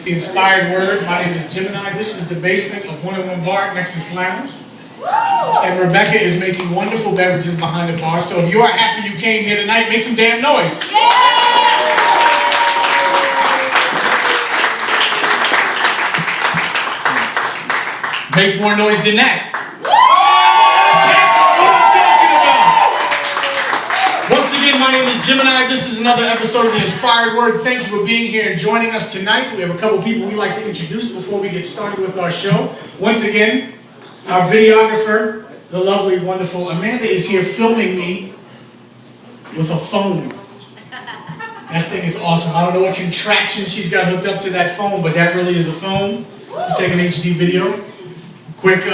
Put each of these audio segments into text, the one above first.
It's the Inspired Word. My name is Gemineye. This is the basement of 101 Bar at Nexus Lounge. And Rebecca is making wonderful beverages behind the bar. So if you are happy you came here tonight, make some damn noise. Make more noise than that. Once again, my name is Gemineye. This is another episode of the Inspired Word. Thank you for being here and joining us tonight. We have a couple people we'd like to introduce before we get started with our show. Once again, our videographer, the lovely, wonderful Amanda, is here filming me with a phone. That thing is awesome. I don't know what contraption she's got hooked up to that phone, but that really is a phone. She's taking HD video. Quick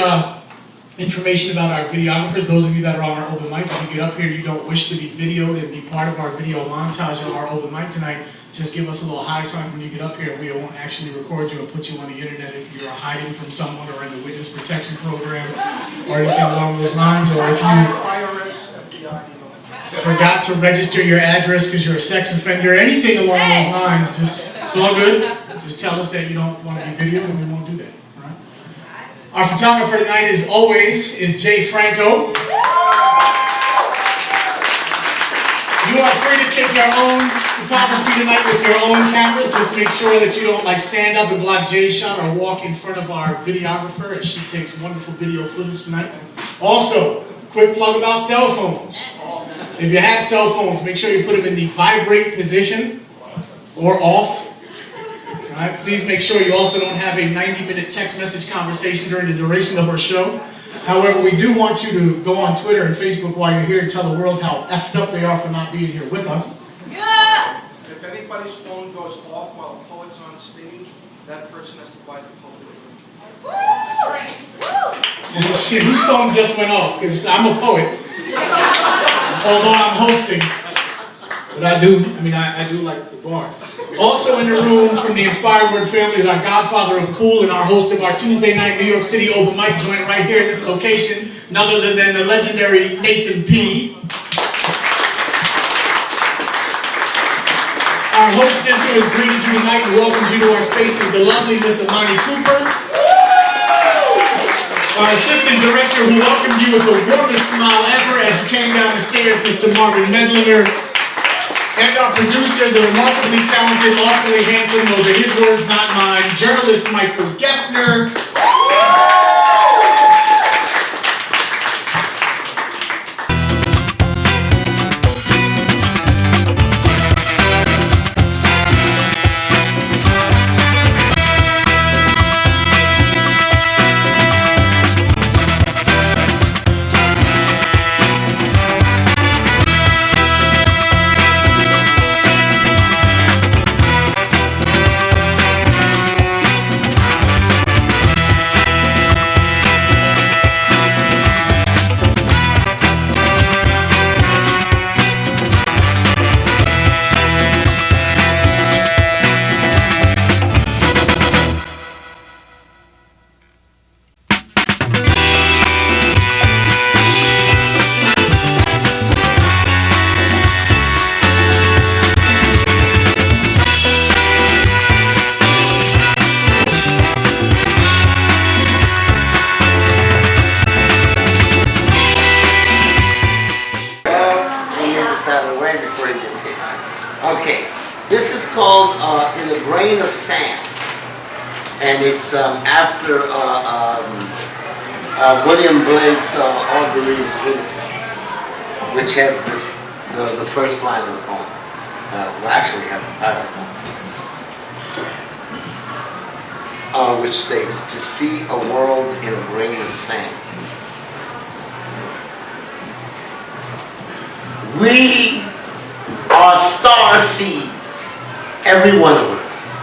information about our videographers. Those of you that are on our open mic, if you get up here and you don't wish to be videoed and be part of our video montage of our open mic tonight, just give us a little high sign when you get up here. We won't actually record you and put you on the internet if you're hiding from someone or in the witness protection program or anything along those lines, or if you forgot to register your address because you're a sex offender, anything along those lines, just, it's all good. Just tell us that you don't want to be videoed and we won't do that. Our photographer tonight, as always, is Jay Franco. You are free to take your own photography tonight with your own cameras. Just make sure that you don't stand up and block Jay's shot or walk in front of our videographer as she takes wonderful video footage tonight. Also, quick plug about cell phones. If you have cell phones, make sure you put them in the vibrate position or off. Right, please make sure you also don't have a 90-minute text message conversation during the duration of our show. However, we do want you to go on Twitter and Facebook while you're here and tell the world how effed up they are for not being here with us. Yeah. If anybody's phone goes off while a poet's on stage, that person has to buy the poet. Well, shit, whose phone just went off? Because I'm a poet, although I'm hosting. But I do like the bar. Also in the room from the Inspired Word family is our godfather of cool and our host of our Tuesday night New York City open mic joint right here in this location, none other than the legendary Nathan P. Our hostess who has greeted you tonight and welcomed you to our space is the lovely Miss Amani Cooper. Our assistant director who welcomed you with the warmest smile ever as you came down the stairs, Mr. Marvin Medlinger. And our producer, the remarkably talented, awesomely handsome, those are his words, not mine, journalist Michael Geffner. After William Blake's Aubrey's Innocence, which has the first line of the poem. Well, actually has the title of the poem, which states, "To see a world in a grain of sand." We are star seeds, every one of us.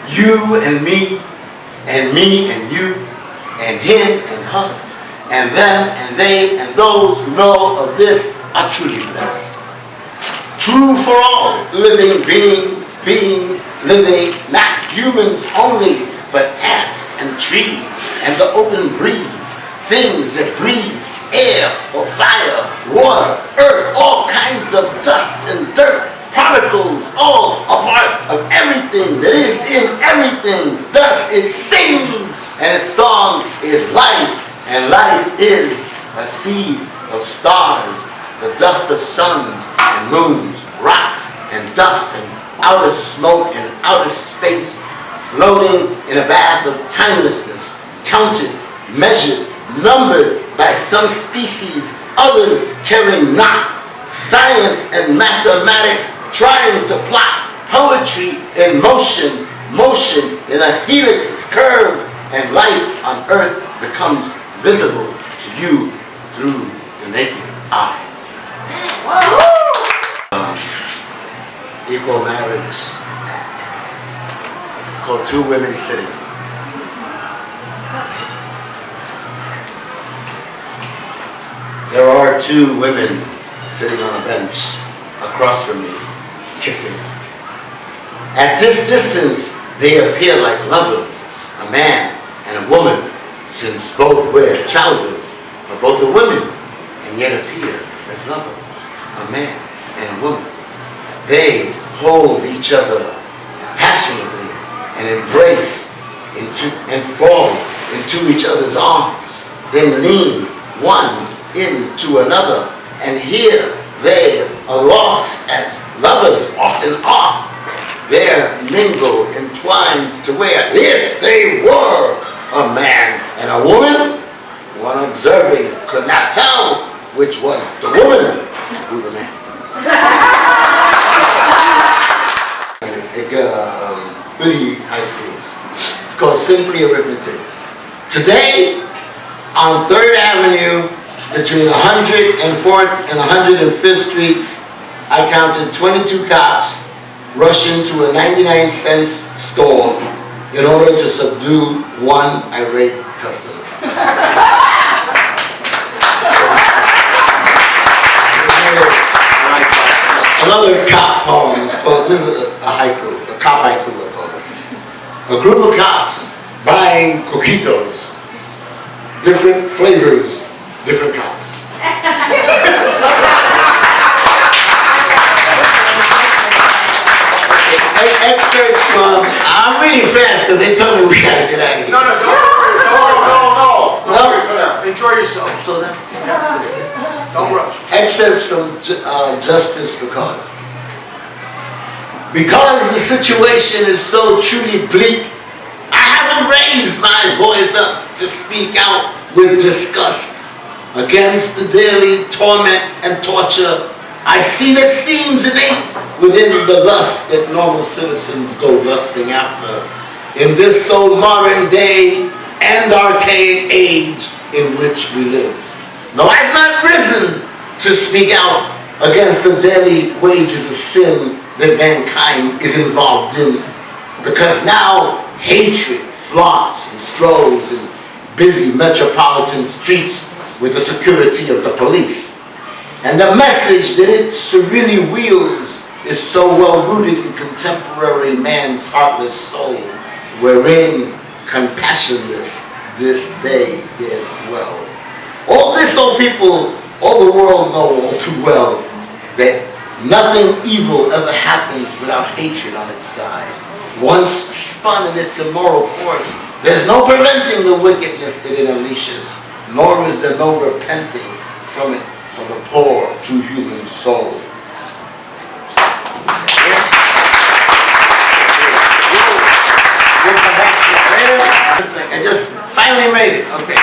You and me and you, and him and her, and them and they, and those who know of this are truly blessed. True for all living beings living, not humans only, but ants and trees and the open breeze, things that breathe air or fire, water, earth, all kinds of dust and dirt, particles, all a part of everything that is in everything. Thus it sings, and its song is life, and life is a seed of stars, the dust of suns and moons, rocks and dust and outer smoke and outer space, floating in a bath of timelessness, counted, measured, numbered by some species, others caring not. Science and mathematics trying to plot, poetry in motion, motion in a helix's curve, and life on earth becomes visible to you through the naked eye. Equal Marriage Act. It's called Two Women Sitting. There are two women sitting on a bench across from me, kissing. At this distance, they appear like lovers, a man and a woman, since both wear trousers, but both are women, and yet appear as lovers, a man and a woman. They hold each other passionately and embrace and fall into each other's arms, then lean one into another, and here they are lost as lovers often are. Their mingle entwined to where, if they were a man and a woman, one observing could not tell which was the woman and who the man. Goody haikus. It's called Simply Arithmetic. Today, on 3rd Avenue, between 104th and 105th Streets, I counted 22 cops rush into a 99-cent store in order to subdue one irate customer. Another cop poem is called, this is a haiku, a cop haiku I call this. A group of cops buying coquitos, different flavors, different cops. Excerpts from, I'm reading fast because they told me we gotta get out of here. No, don't worry for now. Enjoy yourself. Slow down. Don't rush. Excerpts from Justice for Cause. Because the situation is so truly bleak, I haven't raised my voice up to speak out with disgust against the daily torment and torture I see that seems innate within the lust that normal citizens go lusting after in this so modern day and archaic age in which we live. No, I've not risen to speak out against the daily wages of sin that mankind is involved in, because now hatred flaunts and strolls in busy metropolitan streets with the security of the police. And the message that it serenely wields is so well rooted in contemporary man's heartless soul, wherein compassionless this day dares dwell. All this, oh people, all the world know all too well that nothing evil ever happens without hatred on its side. Once spun in its immoral course, there's no preventing the wickedness that it unleashes, nor is there no repenting from it for the poor to human soul. We'll come back to it later. I just finally made it. Okay.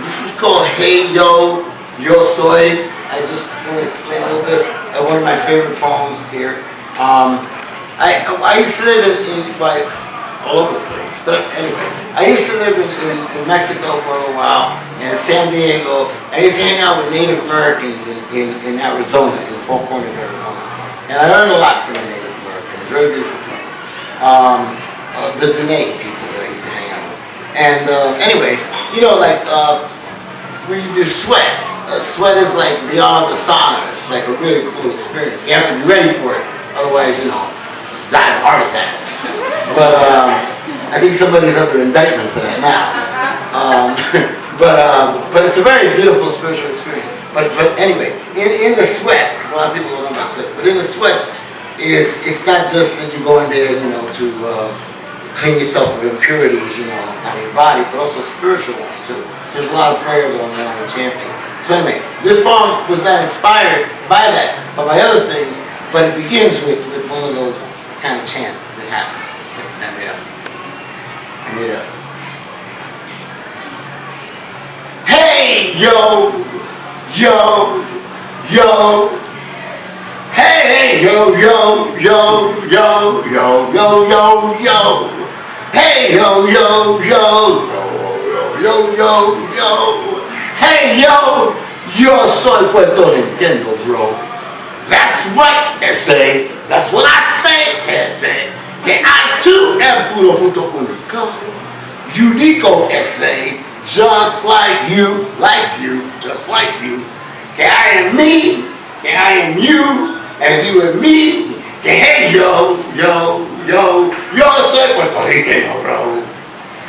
This is called Hey Yo, Yo Soy. I just want to explain a little bit. One of my favorite poems here. I used to live in like all over the place, but anyway, I used to live in Mexico for a little while, and in San Diego. I used to hang out with Native Americans in Arizona, in Four Corners, Arizona, and I learned a lot from the Native Americans. Very beautiful people. The Dene people that I used to hang out with, and anyway, you know, like we do sweats. A sweat is like beyond the sauna. It's like a really cool experience. You have to be ready for it, otherwise, you know, die of a heart attack. But I think somebody's under indictment for that now. But it's a very beautiful spiritual experience. But anyway, in the sweat, because a lot of people don't know about sweat, but in the sweat, it's not just that you go in there, to clean yourself of impurities, on your body, but also spiritual ones too. So there's a lot of prayer going on and chanting. So anyway, this poem was not inspired by that, but by other things, but it begins with one of those kind of chants that happens. I made up. Hey, yo, yo, yo. Hey, yo, yo, yo, yo, yo, yo, yo, yo. Hey, yo, yo, yo, yo, yo, yo, yo. Hey, yo, yo soy puertorriqueño, bro. That's what I say. That's what I say, jefe. Que I too am puro puto único. Unico essay, just like you, just like you. Que I am me, que I am you, as you and me. Que hey, yo, yo, yo, yo soy puertorriqueño, bro.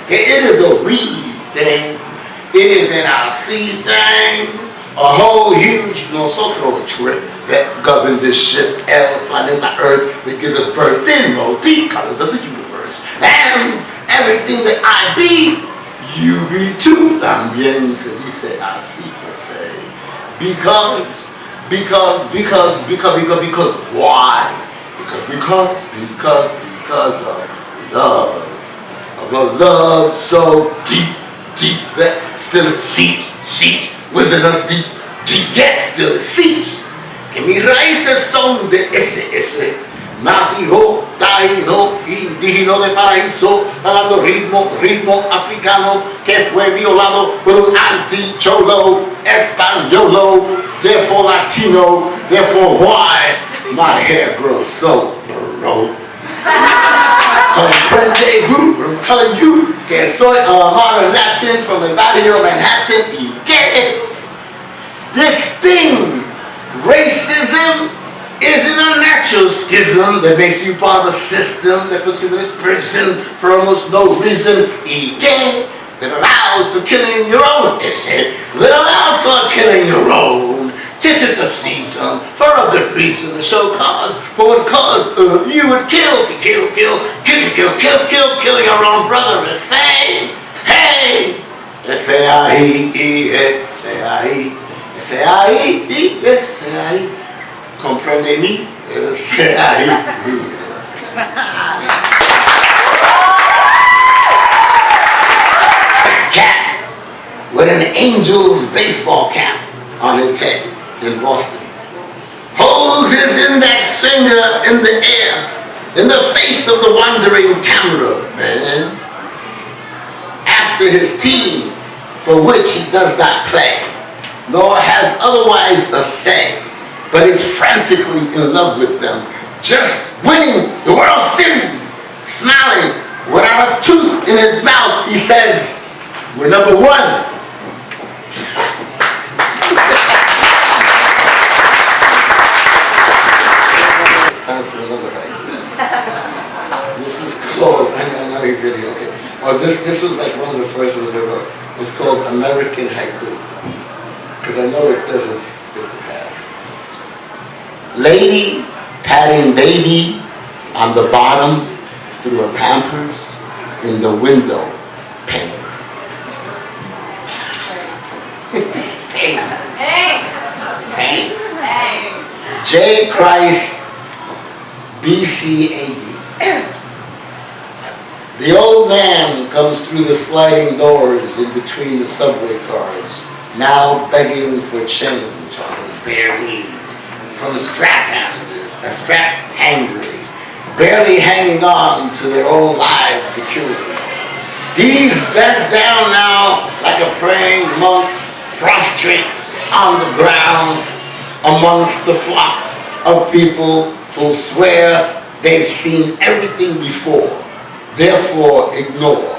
Que it is a we thing. It is an I see thing. A whole huge nosotros trip that governs this ship, El Planeta Earth, that gives us birth in multi-colors of the universe. And everything that I be, you be too. También se dice así, say. Because why? Because of love. Of a love so deep that still it seeps within us deep, yet still it seeps. Que mis raíces son de ese nativo, taíno, indígena de paraíso, hablando ritmo africano, que fue violado por un anti-cholo, españolo, therefore Latino, therefore why my hair grows so bro. Comprendez-vous? I'm telling you que soy modern Latin from el barrio Manhattan y que this thing, racism, isn't a natural schism that makes you part of a system that puts you in this prison for almost no reason y que that allows for killing your own, that allows for killing your own. This is the season for a good reason to show cause for what cause you would kill your own brother and say, hey, ese ahí, comprende mi, ese ahí. Cat with an Angels baseball cap on his head in Boston holds his index finger in the air in the face of the wandering cameraman after his team, for which he does not play nor has otherwise a say, but is frantically in love with them, just winning the World Series, smiling without a tooth in his mouth. He says, we're number one. It's time for another haiku. This is called, I know he's in here, okay. Well, this was like one of the first ones I wrote. It's called American Haiku, because I know it doesn't fit the pattern. Lady patting baby on the bottom through her pampers in the window pane. Pain. J. Christ, BC AD. The old man comes through the sliding doors in between the subway cars, now begging for change on his bare knees from strap hangers, barely hanging on to their own lives securely. He's bent down now like a praying monk, prostrate on the ground amongst the flock of people who swear they've seen everything before, therefore ignore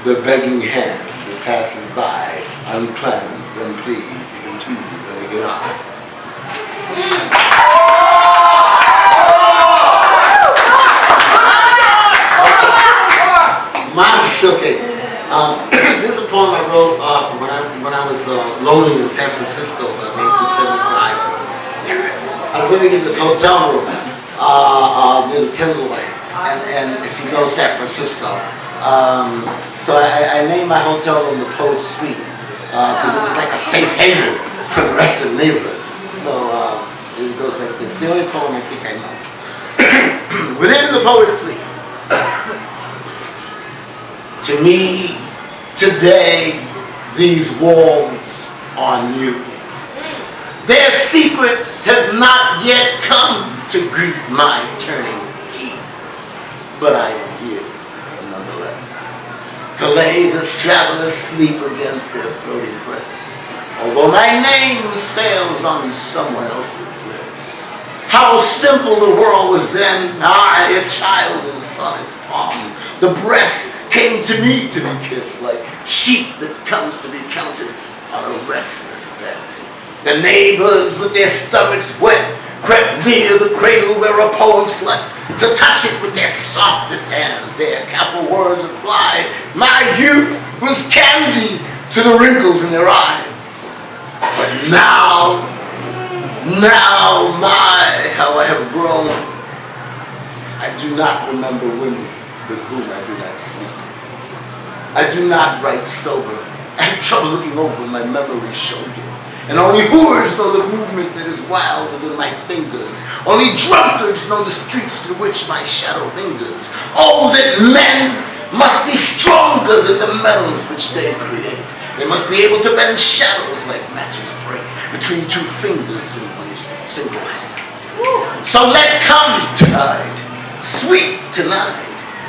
the begging hand that passes by uncleansed, unpleased, even to the naked eye. Okay. This is a poem I wrote when I only in San Francisco about 1975. I was living in this hotel room near the Tenderloin, and if you know San Francisco, so I named my hotel room the Poet's Suite because it was like a safe haven for the rest of the neighborhood. So it goes like this. The only poem I think I know. Within the Poet's Suite. To me, today, these walls are new. Their secrets have not yet come to greet my turning key. But I am here, nonetheless, to lay this traveler's sleep against their floating press. Although my name sails on someone else's lips. How simple the world was then, I, a child in sonnet's palm. The breast came to me to be kissed like sheep that comes to be counted on a restless bed. The neighbors with their stomachs wet crept near the cradle where a poem slept to touch it with their softest hands. Their careful words would fly. My youth was candy to the wrinkles in their eyes. But now, my, how I have grown. I do not remember women with whom I do not sleep. I do not write sober. I have trouble looking over my memory's shoulder. And only whores know the movement that is wild within my fingers. Only drunkards know the streets through which my shadow lingers. Oh, that men must be stronger than the metals which they create. They must be able to bend shadows like matches break between two fingers in one's single hand. So let come tonight, sweet tonight,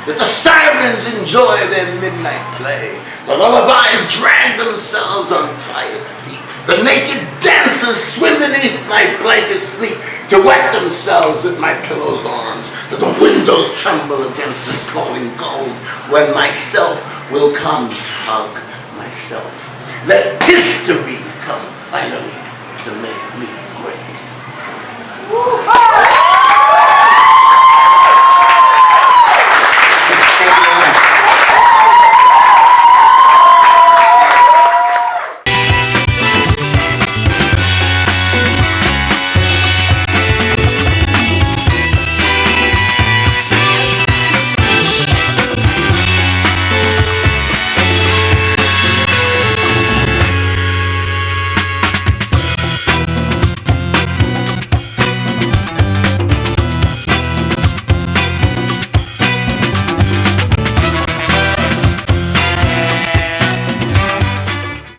that the sirens enjoy their midnight play. The lullabies drag themselves on tired feet. The naked dancers swim beneath my blanket sleep to wet themselves with my pillow's arms. That the windows tremble against us falling gold when myself will come to hug myself. Let history come finally to make me